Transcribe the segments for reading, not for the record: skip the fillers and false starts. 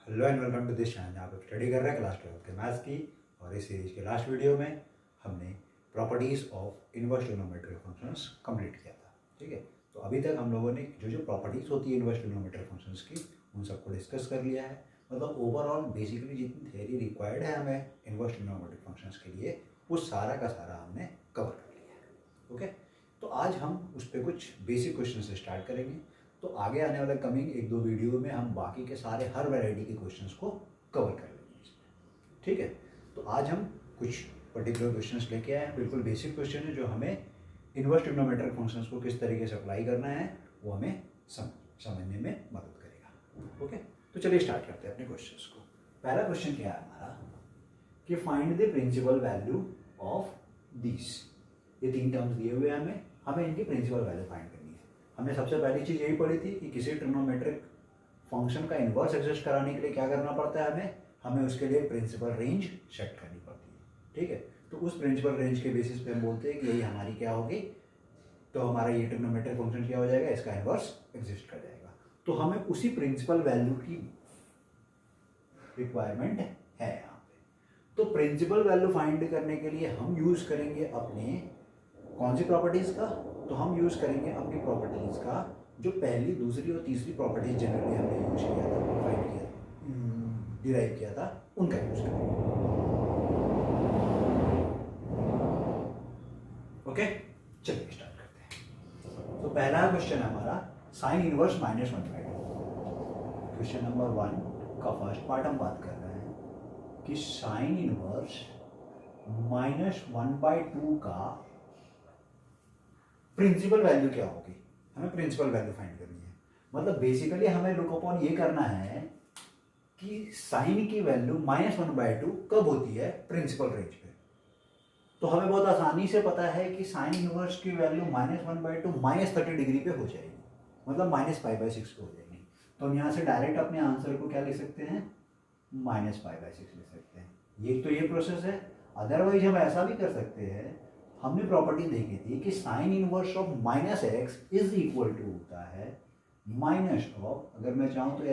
Hello and welcome to this channel. जहाँ पे study कर रहे हैं क्लास 12 के मैथ्स की। और इस सीरीज के लास्ट वीडियो में हमने properties of inverse trigonometric functions complete किया था। ठीक है, तो अभी तक हम लोगों ने जो जो प्रॉपर्टीज़ होती है इनवर्स ट्रिग्नोमेट्रिक फंक्शंस की उन सबको डिस्कस कर लिया है। मतलब ओवरऑल बेसिकली जितनी थ्योरी रिक्वायर्ड है हमें इनवर्स ट्रिग्नोमेट्रिक फंक्शंस के लिए वो सारा का सारा हमने कवर कर लिया है। ओके, तो आज हम उस पर कुछ बेसिक क्वेश्चन से स्टार्ट करेंगे। तो आगे आने वाले कमिंग एक दो वीडियो में हम बाकी के सारे हर वैरायटी के क्वेश्चंस को कवर कर लेंगे इसमें। ठीक है, तो आज हम कुछ पर्टिकुलर क्वेश्चंस लेके आए हैं। बिल्कुल बेसिक क्वेश्चन है जो हमें इनवर्स ट्रिग्नोमेट्रिक फंक्शंस को किस तरीके से अप्लाई करना है वो हमें समझने में मदद करेगा। ओके, तो चलिए स्टार्ट करते हैं अपने क्वेश्चंस को। पहला क्वेश्चन क्या है हमारा कि find the principal value of this. ये तीन टर्म्स दिए हुए हैं, हमें इनकी प्रिंसिपल वैल्यू फाइंड करनी है। हमने सबसे पहली चीज़ यही पढ़ी थी कि किसी ट्रिग्नोमेट्रिक फंक्शन का इन्वर्स एग्जिस्ट कराने के लिए क्या करना पड़ता है, हमें उसके लिए प्रिंसिपल रेंज सेट करनी पड़ती है। ठीक है, तो उस प्रिंसिपल रेंज के बेसिस पे हम बोलते हैं कि यही हमारी क्या होगी, तो हमारा ये ट्रिग्नोमेट्रिक फंक्शन क्या हो जाएगा, इसका इन्वर्स एग्जिस्ट कर जाएगा। तो हमें उसी प्रिंसिपल वैल्यू की रिक्वायरमेंट है यहाँ पे। तो प्रिंसिपल वैल्यू फाइंड करने के लिए हम यूज़ करेंगे अपने कौन सी प्रॉपर्टीज़ का, तो हम यूज़ करेंगे अपनी प्रॉपर्टीज़ का जो पहली दूसरी और तीसरी प्रॉपर्टीज जनरली हमने यूज किया था, फाइंड किया, डिराइव किया था, उनका यूज करेंगे। ओके, चलिए स्टार्ट करते हैं। तो पहला क्वेश्चन है हमारा साइन इनवर्स -1/2। क्वेश्चन नंबर 1 का फर्स्ट पार्ट हम बात कर रहे हैं कि साइन इनवर्स -1/2 का प्रिंसिपल वैल्यू क्या होगी। हमें प्रिंसिपल वैल्यू फाइंड करनी है। मतलब बेसिकली हमें लुक अपॉन ये करना है कि साइन की वैल्यू -1/2 कब होती है प्रिंसिपल रेंज पे। तो हमें बहुत आसानी से पता है कि साइन इनवर्स की वैल्यू -1/2 -30 डिग्री पे हो जाएगी, मतलब -π/6 पे हो जाएगी। तो हम यहाँ से डायरेक्ट अपने आंसर को क्या लिख सकते हैं, -π/6 लिख सकते हैं। ये तो ये प्रोसेस है। अदरवाइज हम ऐसा भी कर सकते हैं, हमने प्रॉपर्टी देखी थी कि sine inverse of -x is equal to होता है माइनस ऑफ, अगर मैं चाहूँ तो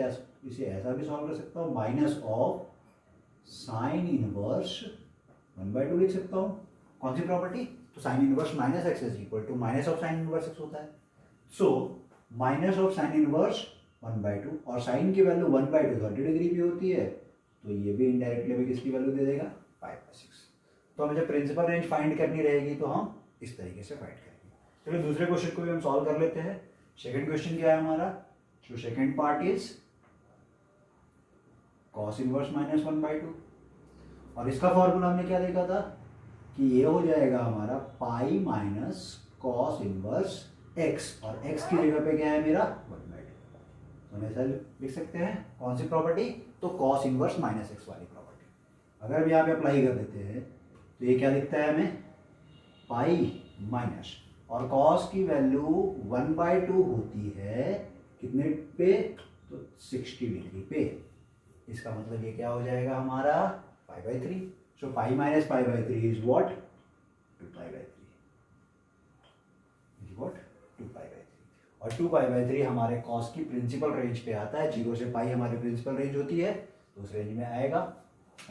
इसे ऐसा भी सॉल्व कर सकता हूँ, माइनस ऑफ साइन इनवर्स 1/2 लिख सकता हूँ। कौन सी प्रॉपर्टी, तो sine inverse -x is equal to minus of sine inverse x होता है। So minus of sine inverse 1/2 और साइन की वैल्यू 1/2 30 डिग्री की होती है, तो ये भी इनडायरेक्टली हमें किसकी वैल्यू दे देगा, π/6। तो हमें जब प्रिंसिपल रेंज फाइंड करनी रहेगी तो हम इस तरीके से फाइंड करेंगे। चलिए दूसरे क्वेश्चन को भी हम सॉल्व कर लेते हैं। सेकंड क्वेश्चन क्या है हमारा, जो second part is cos inverse -1/2 और इसका फॉर्मूला हमने क्या देखा था कि ये हो जाएगा हमारा pi minus cos inverse x और x की जगह पे क्या है मेरा 1/2। तो हम ऐसा लिख सकते हैं कौन सी प्रॉपर्टी, तो cos इनवर्स -x वाली प्रॉपर्टी। अगर हम यहाँ पे अप्लाई कर देते हैं तो ये क्या दिखता है हमें, पाई माइनस और cos की वैल्यू 1/2 होती है कितने पे, तो 60 डिग्री पे। इसका मतलब ये क्या हो जाएगा हमारा π/3। So pi minus π/3 is what, 2π/3 is what, 2π/3। और 2π/3 हमारे cos की प्रिंसिपल रेंज पे आता है। 0 से पाई हमारी प्रिंसिपल रेंज होती है, तो उस रेंज में आएगा।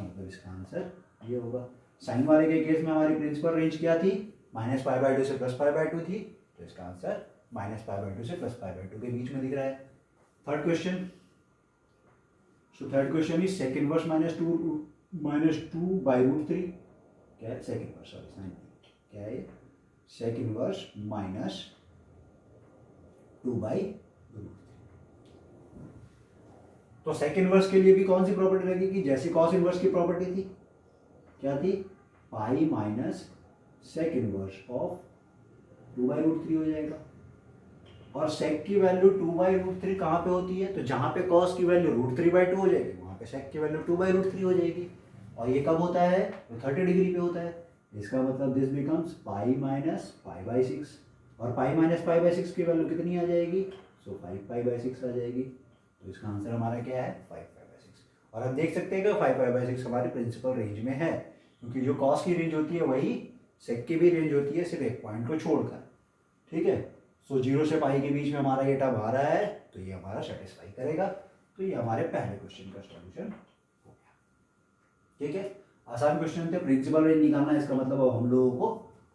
मतलब इसका आंसर ये होगा। साइन वाले के केस में हमारी प्रिंसिपल रेंज क्या थी, -π/2 से +π/2 थी, तो इसका आंसर -π/2 से +π/2 के बीच में दिख रहा है। Third question, so third question is sec inverse -2/√3। क्या है, सेक इनवर्स, सॉरी साइन क्या है, सेक इनवर्स -2/√3। तो सेक इनवर्स के लिए भी कौन सी प्रॉपर्टी लगेगी, जैसी कॉस इनवर्स की प्रॉपर्टी थी, क्या थी, pi minus sec inverse of 2/√3 हो जाएगा। और सेक की वैल्यू 2/√3 कहाँ पे होती है, तो जहाँ पे कॉस की वैल्यू √3/2 हो जाएगी वहाँ पे सेक की वैल्यू 2/√3 हो जाएगी। और ये कब होता है, तो 30 डिग्री पे होता है। इसका मतलब दिस बिकम्स पाई माइनस π/6 और पाई माइनस π/6 की वैल्यू कितनी आ जाएगी, सो 5π/6 आ जाएगी। तो इसका आंसर हमारा क्या है, 5π/6। और हम देख सकते हैं कि 5π/6 हमारी प्रिंसिपल रेंज में है, क्योंकि जो कॉस की रेंज होती है वही सेक की भी रेंज होती है, सिर्फ एक पॉइंट को छोड़कर। ठीक है, सो 0 से पाई के बीच में हमारा ये टर्म आ रहा है, तो ये हमारा सेटिस्फाई करेगा। तो ये हमारे पहले क्वेश्चन का सॉल्यूशन हो गया। ठीक है, आसान क्वेश्चन थे, प्रिंसिपल रेंज निकालना, इसका मतलब अब हम लोगों को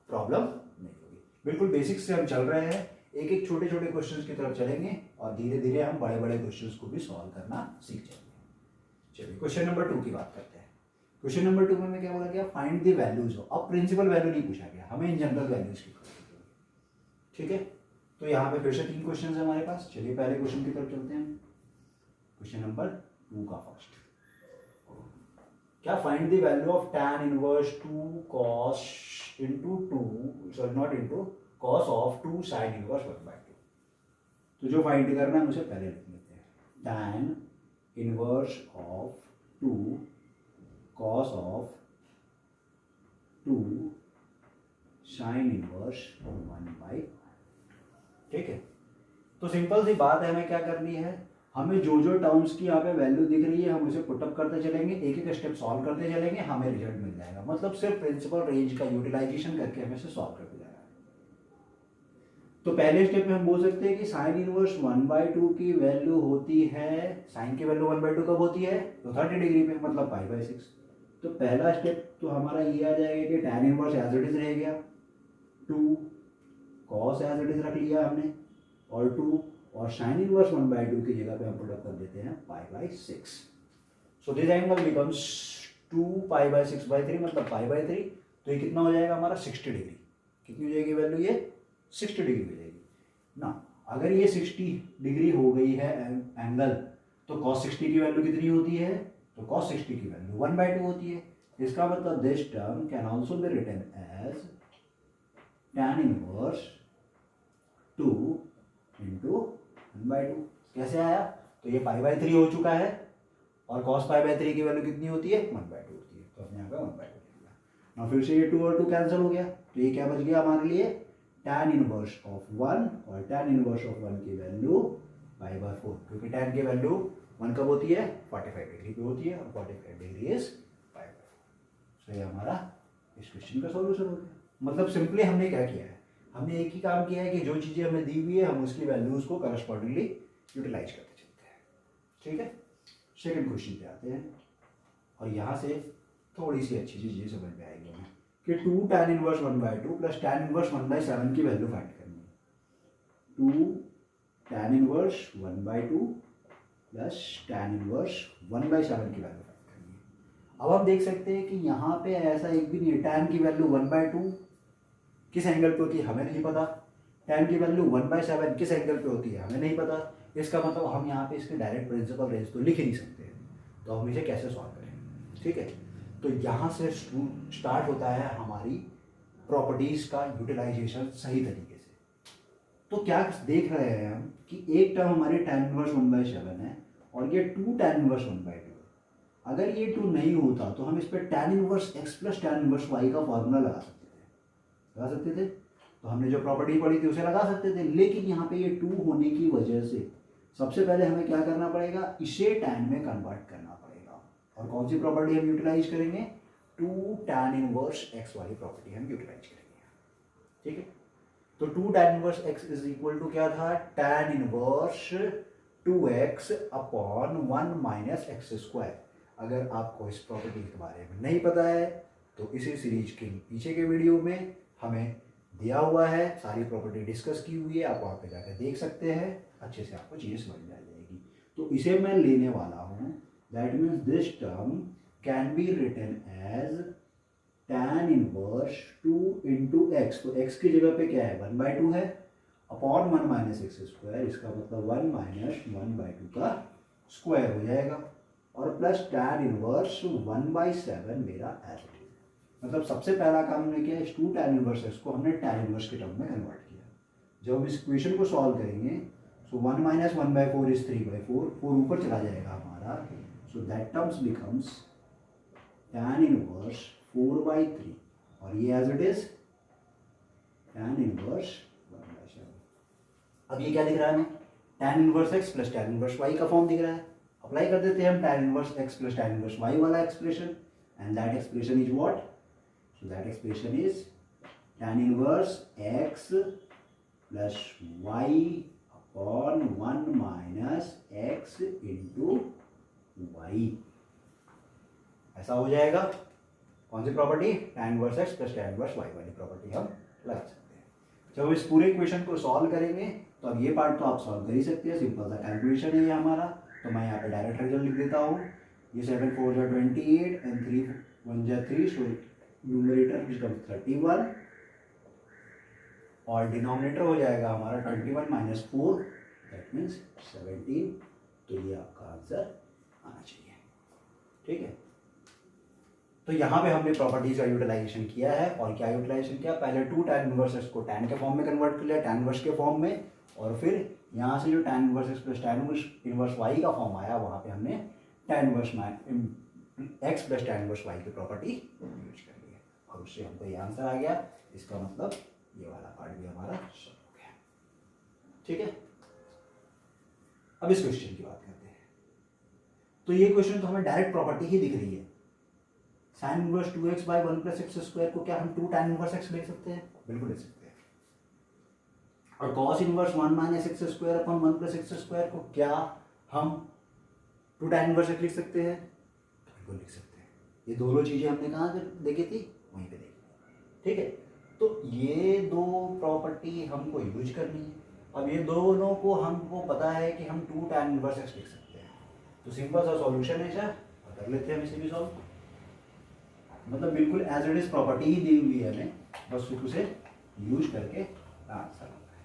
प्रॉब्लम नहीं होगी। बिल्कुल बेसिक्स से हम चल रहे हैं, एक एक छोटे छोटे क्वेश्चंस की तरफ चलेंगे और धीरे धीरे हम बड़े बड़े क्वेश्चंस को भी सॉल्व करना सीख जाएंगे। चलिए क्वेश्चन नंबर 2 की बात करते हैं। क्वेश्चन नंबर 2 में क्या बोला गया, फाइंड द वैल्यूज। अब प्रिंसिपल वैल्यू नहीं पूछा गया, हमें इन जनरल वैल्यूज की जरूरत है। ठीक है, तो यहाँ पे फिर से 3 क्वेश्चन है हमारे पास। चलिए पहले क्वेश्चन की तरफ चलते हैं। क्वेश्चन नंबर 2 का फर्स्ट क्या, find the value of tan inverse 2 cos into 2 sorry not into cos of 2 sin inverse 1/2। तो जो फाइंड करना है उसे पहले लिख लेते हैं, tan inverse of 2 cos of 2 sin inverse 1/2। ठीक है, तो सिंपल सी बात है, हमें क्या करनी है, हमें जो जो टर्म्स की यहाँ पे वैल्यू दिख रही है हम उसे पुटअप करते चलेंगे, एक एक स्टेप सॉल्व करते चलेंगे, हमें रिजल्ट मिल जाएगा। मतलब सिर्फ प्रिंसिपल रेंज का यूटिलाइजेशन करके हमें इसे सॉल्व करते जाना है। तो पहले स्टेप में हम बोल सकते हैं कि साइन इनवर्स 1/2 की वैल्यू होती है, साइन की वैल्यू 1/2 कब होती है, तो 30 डिग्री पे, मतलब π/6। तो पहला स्टेप तो हमारा ये आ जाएगा कि tan inverse as it is रह गया, 2 cos एज इट इज रख लिया हमने, और 2 और साइन इनवर्स 1/2 की जगह पे हम पुट अप कर देते हैं π/6। सो दिस एंगल बिकम्स 2 π/6/3 मतलब π/3। तो ये कितना हो जाएगा हमारा 60 डिग्री। कितनी हो जाएगी वैल्यू, ये 60 डिग्री हो जाएगी ना। अगर ये 60 डिग्री हो गई है एंगल, तो cos 60 की वैल्यू कितनी होती है, तो cos 60 की वैल्यू 1/2 होती है। इसका मतलब this term can also be written as tan inverse 2 into 1/2। कैसे आया, तो ये π/3 हो चुका है और cos π/3 की वैल्यू कितनी होती है, 1/2 होती है। तो अपने यहाँ पे 1/2 लिया ना। फिर से ये 2 और 2 कैंसिल हो गया, तो ये क्या बच गया हमारे लिए, tan इनवर्स ऑफ 1, और tan इनवर्स ऑफ 1 की वैल्यू π/4, क्योंकि tan की वैल्यू 1 कब होती है, 45 डिग्री पे होती है, और 45 डिग्री इज π/4। तो ये हमारा इस क्वेश्चन का सॉल्यूशन हो गया। मतलब सिंपली हमने क्या किया है, हमने एक ही काम किया है कि जो चीज़ें हमें दी हुई है हम उसकी वैल्यूज़ को करस्पॉन्डिंगली यूटिलाइज करते चलते हैं। ठीक है, सेकंड क्वेश्चन पे आते हैं, और यहाँ से थोड़ी सी अच्छी चीज़ ये समझ में आएगी हमें कि 2 tan inverse 1/2 plus tan inverse 1/7 की वैल्यू फाइंड करनी है। 2 tan inverse 1/2 plus tan inverse 1/7 की वैल्यू फाइंड करनी है। अब हम देख सकते हैं कि यहाँ पे ऐसा एक भी नहीं है, tan की वैल्यू 1/2 किस एंगल पे होती है हमें नहीं पता, tan की वैल्यू 1/7 किस एंगल पे होती है हमें नहीं पता। इसका मतलब हम यहाँ पे इसके डायरेक्ट प्रिंसिपल रेंज तो लिख ही नहीं सकते, तो हम इसे कैसे सॉल्व करें। ठीक है, तो यहाँ से स्टार्ट होता है हमारी प्रॉपर्टीज़ का यूटिलाइजेशन सही तरीके से। तो क्या देख रहे हैं हम कि एक टर्म हमारी tan इनवर्स 1/7 है और ये 2 tan इनवर्स 1/2 है। अगर ये 2 नहीं होता तो हम इस पर tan inverse x plus tan inverse y का फॉर्मूला लगा सकते थे। तो हमने जो प्रॉपर्टी पढ़ी थी उसे लगा सकते थे, लेकिन यहाँ पे ये 2 होने की वजह से सबसे पहले हमें क्या करना पड़ेगा, इसे tan में कन्वर्ट करना पड़ेगा। और कौन सी प्रॉपर्टी हम यूटिलाइज करेंगे, 2 tan इनवर्स x वाली प्रॉपर्टी हम यूटिलाइज करेंगे। ठीक है, तो 2 tan inverse x is equal to क्या था, tan inverse 2x upon 1 minus x²। अगर आपको इस प्रॉपर्टी के बारे में नहीं पता है तो इसी सीरीज के पीछे के वीडियो में हमें दिया हुआ है, सारी प्रॉपर्टी डिस्कस की हुई है, आप वहाँ पे जाकर देख सकते हैं, अच्छे से आपको चीज़ें समझ में आ जाएगी। तो इसे मैं लेने वाला हूँ, that means this term can be written as tan inverse 2 into x. तो x की जगह पे क्या है, 1/2 है, अपॉन 1 माइनस x², इसका मतलब 1 माइनस 1/2 का स्क्वायर हो जाएगा, और प्लस tan इनवर्स 1/7 मेरा एज इट इज। मतलब सबसे पहला काम हमने किया, इस 2 tan इनवर्स x को हमने tan इनवर्स के टर्म में कन्वर्ट किया। जब हम इस इक्वेशन को सॉल्व करेंगे, सो 1 माइनस 1/4 इज 3/4, 4 ऊपर चला जाएगा हमारा, so that terms becomes tan inverse 4/3, और ये as it is tan inverse 1/7। अब ये क्या दिख रहा है हमें, tan inverse x plus tan inverse y का फॉर्म दिख रहा है। अप्लाई कर देते हैं हम tan inverse x plus tan inverse y वाला expression, and that expression is what, so that expression is tan inverse x plus y upon 1 minus x into y, ऐसा हो जाएगा। कौन सी property? tan inverse x plus tan inverse y वाली property हम लगा सकते हैं। जब इस पूरे इक्वेशन को सॉल्व करेंगे तो अब ये पार्ट तो आप सॉल्व कर ही सकते हैं, सिंपल सा कैलकुलेशन है ये हमारा। तो मैं यहाँ पे डायरेक्ट रिजल्ट लिख देता हूँ। ये 7 4 जा 28 एंड 3 1 जा 3, सो न्यूमरेटर बिकम 31 और डिनोमिनेटर हो जाएगा हमारा 21 माइनस 4, दैट मीन्स 17। तो ये आपका आंसर आना चाहिए, ठीक है। तो यहाँ पे हमने प्रॉपर्टीज का यूटिलाइजेशन किया है। और क्या यूटिलाइजेशन किया? पहले 2 tan इनवर्स x को tan के फॉर्म में कन्वर्ट कर लिया, tan इनवर्स के फॉर्म में, और फिर यहाँ से जो tan inverse x plus tan inverse y का फॉर्म आया वहाँ पे हमने tan inverse x plus tan inverse y की प्रॉपर्टी यूज कर ली है और उससे हमको ये आंसर आ गया। इसका मतलब ये वाला पार्ट भी हमारा सॉल्व हो गया, ठीक है। अब इस क्वेश्चन की बात करते हैं। तो ये क्वेश्चन तो हमें डायरेक्ट प्रॉपर्टी ही दिख रही है। Sign inverse 2x by 1 plus x square को क्या हम 2 tan इनवर्स x ले सकते हैं? बिल्कुल ले सकते हैं। और cos inverse 1 minus x square upon 1 plus x square को क्या हम 2 tan इनवर्स x लिख सकते हैं? बिल्कुल लिख सकते हैं। ये दोनों चीजें हमने कहाँ देखी थी? वहीं पे देखी, ठीक है। तो ये दो प्रॉपर्टी हमको यूज करनी है। अब ये दोनों को हमको पता है कि हम 2 tan इनवर्स x लिख सकते हैं। तो सिंपल सा सॉल्यूशन है सर, कर लेते हैं हम इसे भी सॉल्व। मतलब बिल्कुल एज इट इज प्रॉपर्टी ही दी हुई है हमें, बस उसे यूज करके आंसर होता है।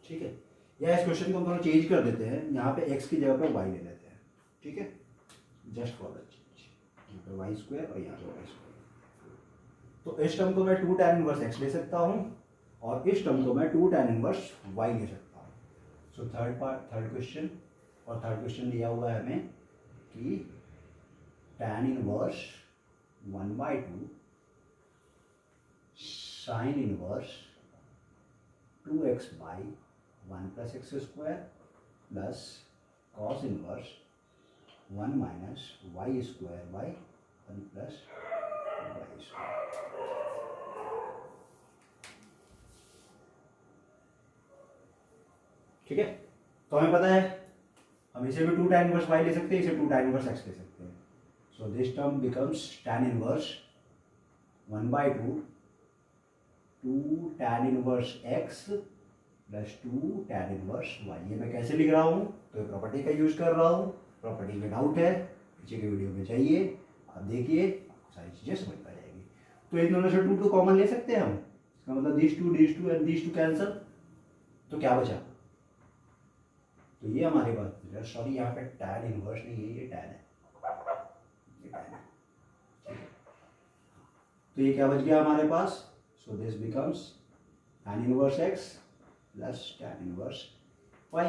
ठीक है, या इस क्वेश्चन को हम थोड़ा चेंज कर देते हैं। यहाँ पे x की जगह पे y ले लेते हैं, ठीक है, जस्ट फॉर द चेंज। यहाँ पे वाई स्क्वायर और यहाँ पे वाई स्क्वायर। तो इस टर्म को मैं 2 tan इनवर्स x ले सकता हूँ और इस टर्म को मैं 2 tan इनवर्स y ले सकता हूँ। सो थर्ड क्वेश्चन, और थर्ड क्वेश्चन दिया हुआ है हमें कि tan inverse 1/2 sine inverse 2x by 1 plus x square plus cos inverse 1 minus y square by 1 plus y square. ठीक है, तो हमें पता है हम इसे भी 2 tan इनवर्स y ले सकते हैं, इसे 2 tan इनवर्स x ले सकते हैं। So this term becomes tan inverse 1/2 2 tan inverse x plus 2 tan inverse y। ये मैं कैसे लिख रहा हूँ? तो प्रॉपर्टी का यूज कर रहा हूँ। प्रॉपर्टी में डाउट है पीछे के वीडियो में चाहिए, आप देखिए, आपको सारी चीज़ें समझ आ जाएगी। तो इन दोनों से 2 कॉमन ले सकते हैं हम। इसका मतलब this two and this two cancel, तो क्या बचा? तो ये हमारे पास, सॉरी यहाँ पे tan इनवर्स नहीं है, ये tan है, ये tan है। तो ये क्या बच गया हमारे पास? So this becomes tan inverse x plus tan inverse y।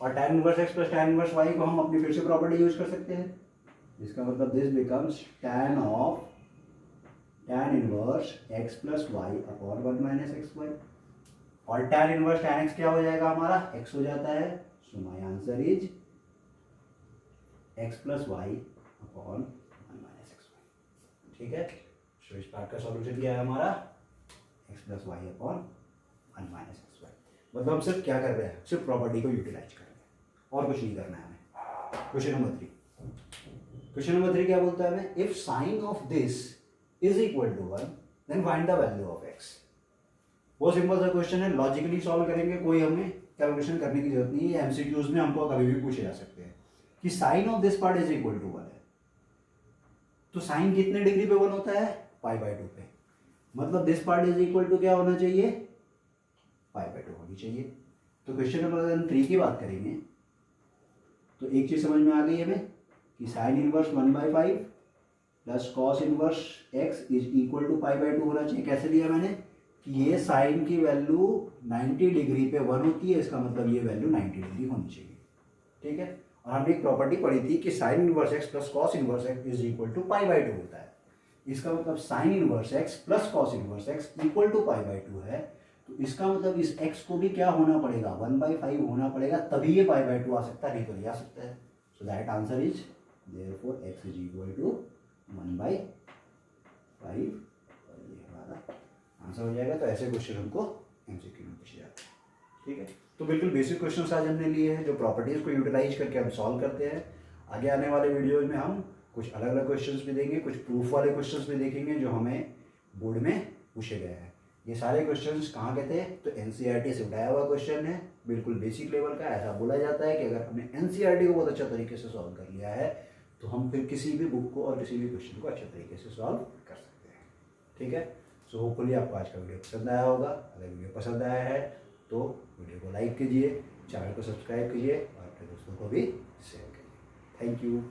और tan inverse x plus tan inverse y को हम अपनी फिर से प्रॉपर्टी यूज कर सकते हैं। इसका मतलब this becomes tan of tan inverse x plus y upon 1 minus x y. और tan इनवर्स tan x क्या हो जाएगा हमारा? x हो जाता है। So my answer is x plus y upon 1 minus x y. ठीक है, सो इस पार्ट का सॉल्यूशन क्या है हमारा? x plus y upon 1 minus x y. मतलब हम सिर्फ क्या कर रहे हैं? सिर्फ प्रॉपर्टी को यूटिलाइज कर रहे हैं और कुछ नहीं करना है हमें। क्वेश्चन नंबर 3 क्या बोलता है हमें? If sine of this is equal to 1 then find the value of x। बहुत सिंपल सा क्वेश्चन है, लॉजिकली सॉल्व करेंगे, कोई हमें कैलकुलेशन करने की जरूरत नहीं है। एमसीक्यूज में हमको कभी भी पूछे जा सकते हैं कि sine of this part is equal to 1 है, तो साइन कितने डिग्री पे 1 होता है? π/2 पे। मतलब this part is equal to क्या होना चाहिए? π/2 होनी चाहिए। तो क्वेश्चन नंबर 3 की बात करेंगे तो एक चीज समझ में आ गई हमें कि sine inverse 1/5 plus cos inverse x is equal to π/2 होना चाहिए। कैसे लिया मैंने? कि ये साइन की वैल्यू 90 डिग्री पे 1 होती है, इसका मतलब ये वैल्यू 90 डिग्री होनी चाहिए। ठीक है, और हमने एक प्रॉपर्टी पढ़ी थी कि sine inverse x plus cos inverse x is equal to π/2 होता है। इसका मतलब sine inverse x plus cos inverse x equal to π/2 है। तो इसका मतलब इस x को भी क्या होना पड़ेगा, 1/5 होना पड़ेगा, तभी ये π/2 आ सकता है, नहीं तो नहीं आ सकता है। So that answer is therefore x is equal to 1/5 और ये हमारा आंसर हो जाएगा। तो ऐसे क्वेश्चन हमको MCQ में पूछे जाते हैं, ठीक है। तो बिल्कुल बेसिक क्वेश्चन आज हमने लिए हैं जो प्रॉपर्टीज़ को यूटिलाइज करके हम सॉल्व करते हैं। आगे आने वाले वीडियोज में हम कुछ अलग अलग क्वेश्चंस भी देंगे, कुछ प्रूफ वाले क्वेश्चंस भी देखेंगे जो हमें बोर्ड में पूछे गए हैं। ये सारे क्वेश्चंस कहाँ के थे, तो NCERT से उठाया हुआ क्वेश्चन है, बिल्कुल बेसिक लेवल का। ऐसा बोला जाता है कि अगर हमने NCERT को बहुत अच्छा तरीके से सॉल्व कर लिया है तो हम फिर किसी भी बुक को और किसी भी क्वेश्चन को अच्छे तरीके से सॉल्व कर सकते हैं, ठीक है। सो होपफुली आपको आज का वीडियो पसंद आया होगा। अगर वीडियो पसंद आया है तो वीडियो को लाइक कीजिए, चैनल को सब्सक्राइब कीजिए और अपने दोस्तों को भी शेयर कीजिए। Thank you.